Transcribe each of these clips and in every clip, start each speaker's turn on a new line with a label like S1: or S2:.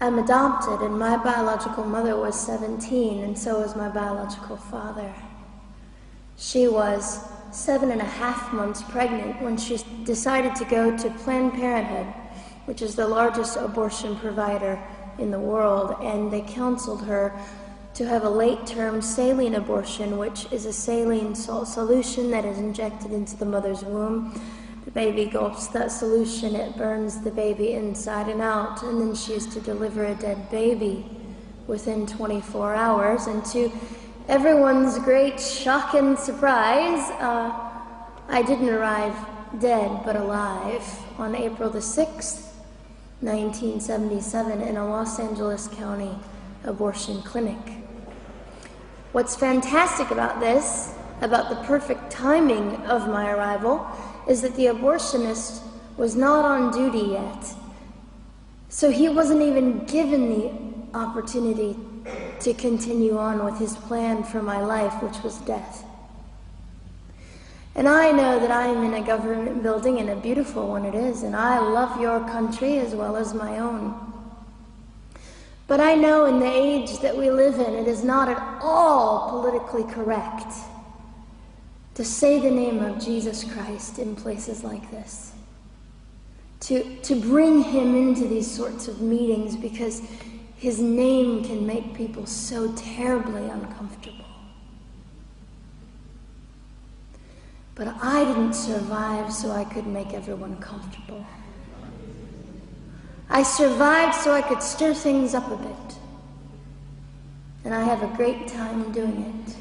S1: I'm adopted, and my biological mother was 17, and so was my biological father. She was 7.5 months pregnant when she decided to go to Planned Parenthood, which is the largest abortion provider in the world, and they counseled her to have a late-term saline abortion, which is a saline salt solution that is injected into the mother's womb. The baby gulps that solution, it burns the baby inside and out, and then she is to deliver a dead baby within 24 hours. And to everyone's great shock and surprise, I didn't arrive dead but alive on April the 6th, 1977, in a Los Angeles County abortion clinic. What's fantastic about this, about the perfect timing of my arrival, is that the abortionist was not on duty yet. So he wasn't even given the opportunity to continue on with his plan for my life, which was death. And I know that I am in a government building, and a beautiful one it is, and I love your country as well as my own. But I know in the age that we live in, it is not at all politically correct to say the name of Jesus Christ in places like this. To bring him into these sorts of meetings, because his name can make people so terribly uncomfortable. But I didn't survive so I could make everyone comfortable. I survived so I could stir things up a bit. And I have a great time doing it.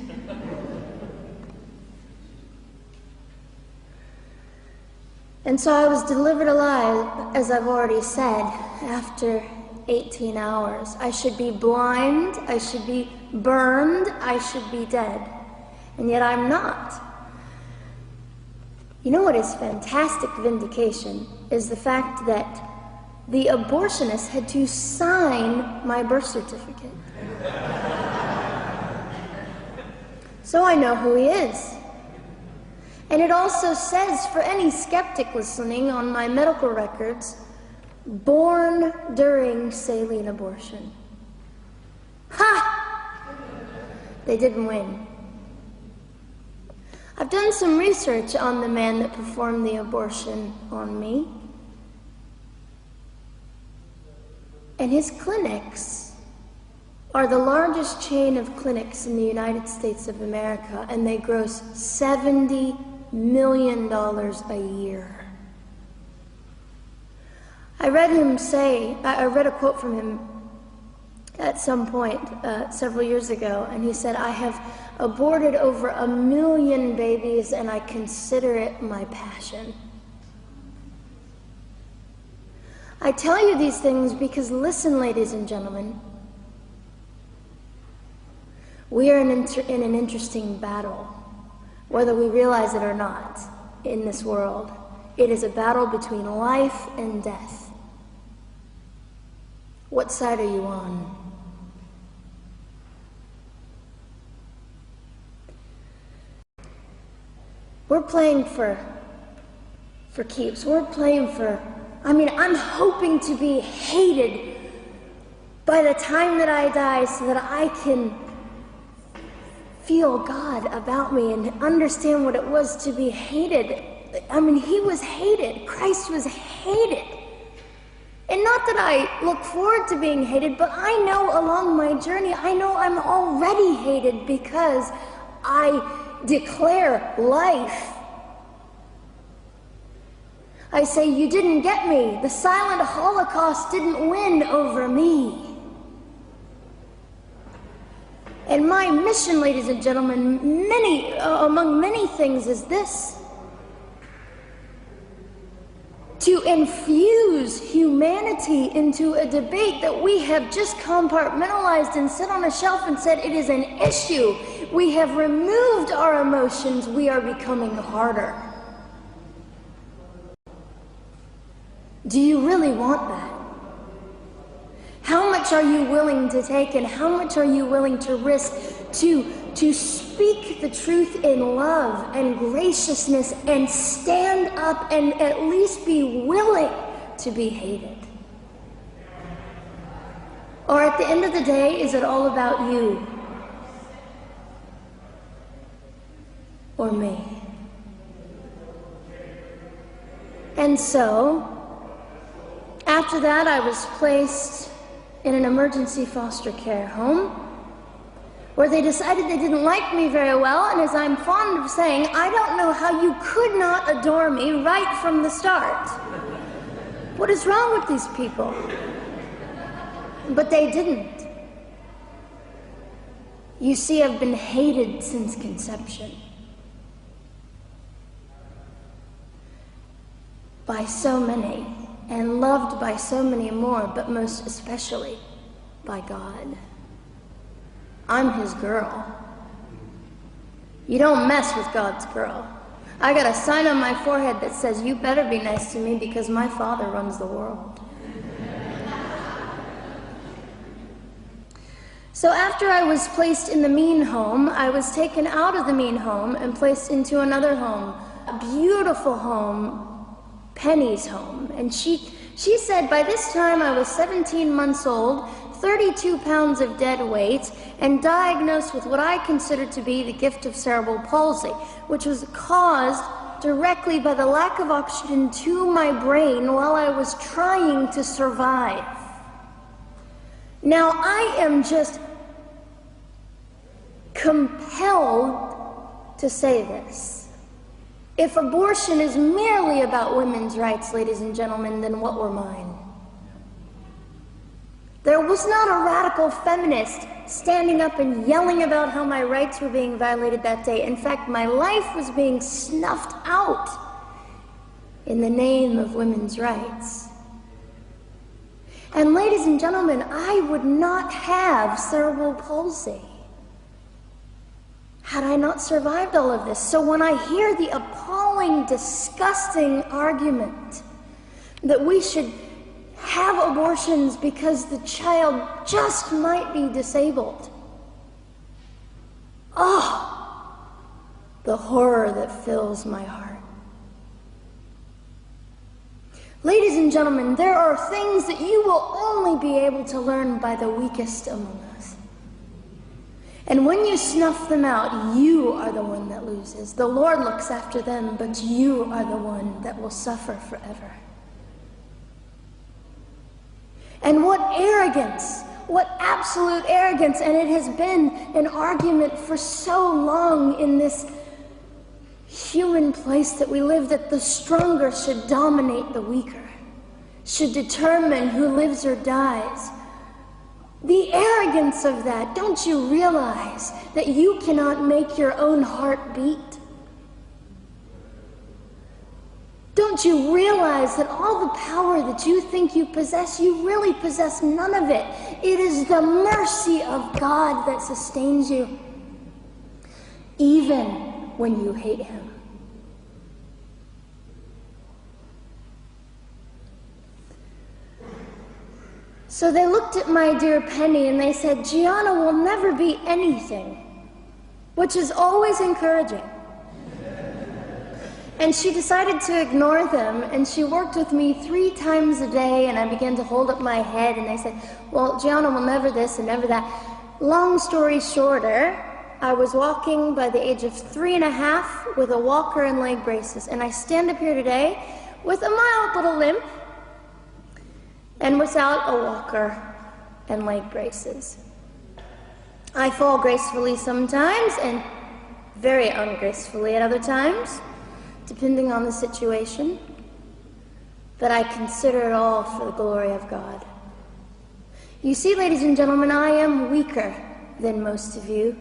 S1: And so I was delivered alive, as I've already said, after 18 hours. I should be blind, I should be burned, I should be dead. And yet I'm not. You know what is fantastic vindication is the fact that the abortionist had to sign my birth certificate. So I know who he is. And it also says, for any skeptic listening, on my medical records, born during saline abortion. Ha! They didn't win. I've done some research on the man that performed the abortion on me. And his clinics are the largest chain of clinics in the United States of America, and they gross $70 million a year. I read a quote from him at some point several years ago, and he said, "I have aborted over 1 million babies, and I consider it my passion." I tell you these things because, listen, ladies and gentlemen, we are in an interesting battle, whether we realize it or not, in this world. It is a battle between life and death. What side are you on? We're playing for keeps. We're playing for, I'm hoping to be hated by the time that I die so that I can feel God about me and understand what it was to be hated. He was hated. Christ was hated. And not that I look forward to being hated, but I know along my journey, I know I'm already hated because I declare life. I say, you didn't get me. The silent Holocaust didn't win over me. And my mission, ladies and gentlemen, among many things, is this: to infuse humanity into a debate that we have just compartmentalized and set on a shelf and said it is an issue. We have removed our emotions. We are becoming harder. Do you really want that? How much are you willing to take, and how much are you willing to risk to speak the truth in love and graciousness and stand up and at least be willing to be hated? Or at the end of the day, is it all about you? Or me? And so, after that, I was placed in an emergency foster care home where they decided they didn't like me very well, and as I'm fond of saying, I don't know how you could not adore me right from the start. What is wrong with these people? But they didn't. You see, I've been hated since conception. By so many, and loved by so many more, but most especially by God. I'm his girl. You don't mess with God's girl. I got a sign on my forehead that says, you better be nice to me because my Father runs the world. So after I was placed in the mean home, I was taken out of the mean home and placed into another home, a beautiful home, Penny's home. And she said by this time I was 17 months old, 32 pounds of dead weight, and diagnosed with what I considered to be the gift of cerebral palsy, which was caused directly by the lack of oxygen to my brain while I was trying to survive. Now, I am just compelled to say this. If abortion is merely about women's rights, ladies and gentlemen, then what were mine? There was not a radical feminist standing up and yelling about how my rights were being violated that day. In fact, my life was being snuffed out in the name of women's rights. And ladies and gentlemen, I would not have cerebral palsy had I not survived all of this. So when I hear the appalling, disgusting argument that we should have abortions because the child just might be disabled, oh, the horror that fills my heart. Ladies and gentlemen, there are things that you will only be able to learn by the weakest among us. And when you snuff them out, you are the one that loses. The Lord looks after them, but you are the one that will suffer forever. And what arrogance, what absolute arrogance, and it has been an argument for so long in this human place that we live, that the stronger should dominate the weaker, should determine who lives or dies. The arrogance of that, don't you realize that you cannot make your own heart beat? Don't you realize that all the power that you think you possess, you really possess none of it? It is the mercy of God that sustains you, even when you hate him. So they looked at my dear Penny and they said, Gianna will never be anything, which is always encouraging. And she decided to ignore them, and she worked with me 3 times a day, and I began to hold up my head, and they said, well, Gianna will never this and never that. Long story shorter, I was walking by the age of 3.5 with a walker and leg braces, and I stand up here today with a mild little limp and without a walker and leg braces. I fall gracefully sometimes and very ungracefully at other times, depending on the situation, but I consider it all for the glory of God. You see, ladies and gentlemen, I am weaker than most of you,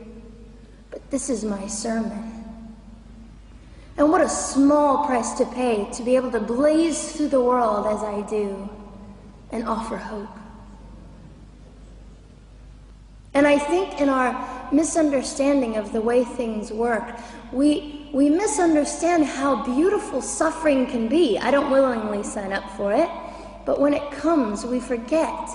S1: but this is my sermon. And what a small price to pay to be able to blaze through the world as I do and offer hope. And I think in our misunderstanding of the way things work, we misunderstand how beautiful suffering can be. I don't willingly sign up for it, but when it comes, we forget.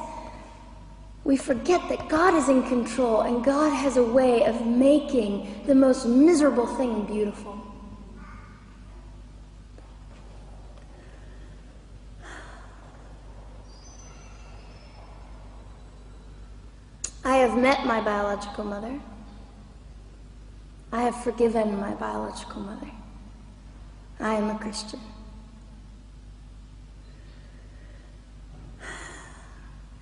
S1: We forget that God is in control, and God has a way of making the most miserable thing beautiful. I have met my biological mother. I have forgiven my biological mother. I am a Christian.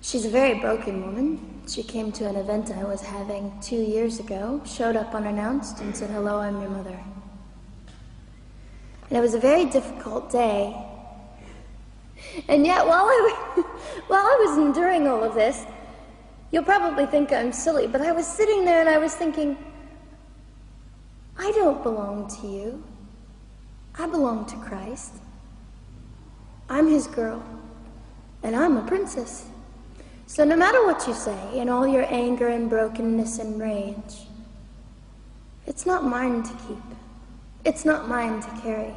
S1: She's a very broken woman. She came to an event I was having 2 years ago, showed up unannounced, and said, "Hello, I'm your mother." And it was a very difficult day. And yet, while I was enduring all of this, you'll probably think I'm silly, but I was sitting there and I was thinking, I don't belong to you. I belong to Christ. I'm his girl, and I'm a princess. So no matter what you say, in all your anger and brokenness and rage, it's not mine to keep. It's not mine to carry,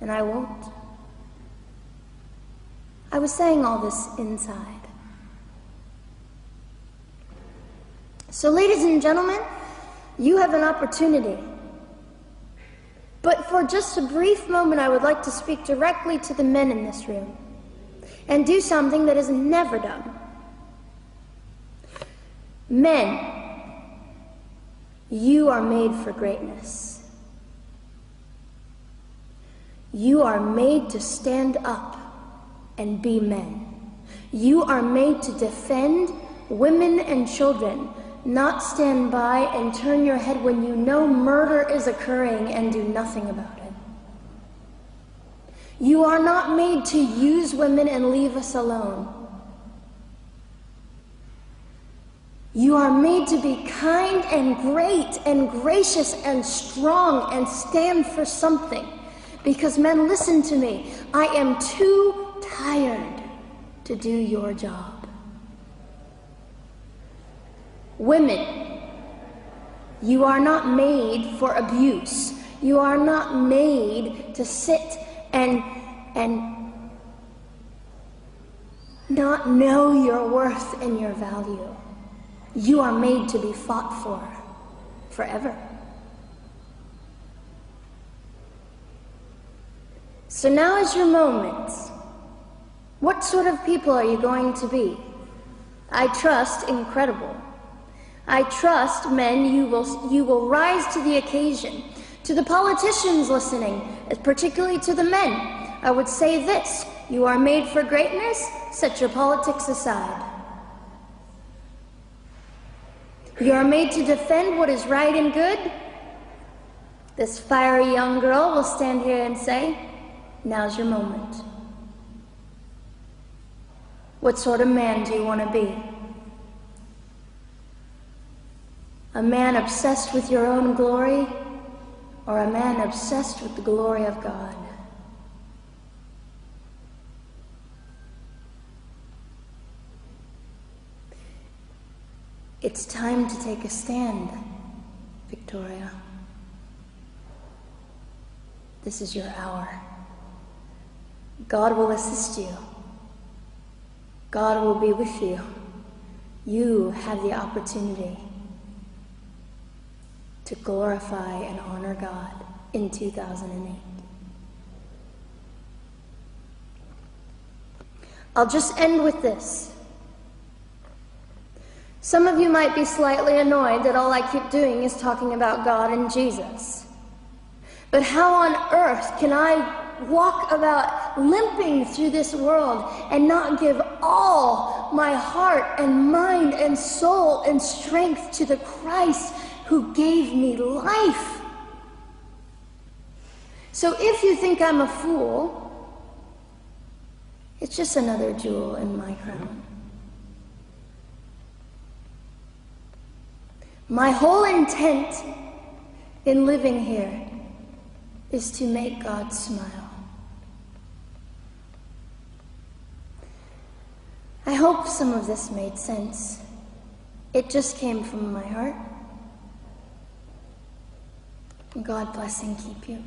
S1: and I won't. I was saying all this inside. So ladies and gentlemen, you have an opportunity. But for just a brief moment, I would like to speak directly to the men in this room and do something that is never done. Men, you are made for greatness. You are made to stand up and be men. You are made to defend women and children, not stand by and turn your head when you know murder is occurring and do nothing about it. You are not made to use women and leave us alone. You are made to be kind and great and gracious and strong and stand for something. Because men, listen to me, I am too tired to do your job. Women, you are not made for abuse. You are not made to sit and not know your worth and your value. You are made to be fought for forever. So now is your moment. What sort of people are you going to be? I trust incredible. I trust, men, you will rise to the occasion. To the politicians listening, particularly to the men, I would say this: you are made for greatness, set your politics aside. You are made to defend what is right and good. This fiery young girl will stand here and say, now's your moment. What sort of man do you want to be? A man obsessed with your own glory, or a man obsessed with the glory of God? It's time to take a stand, Victoria. This is your hour. God will assist you. God will be with you. You have the opportunity to glorify and honor God in 2008. I'll just end with this. Some of you might be slightly annoyed that all I keep doing is talking about God and Jesus. But how on earth can I walk about limping through this world and not give all my heart and mind and soul and strength to the Christ who gave me life? So if you think I'm a fool, it's just another jewel in my crown. My whole intent in living here is to make God smile. I hope some of this made sense. It just came from my heart. God bless and keep you.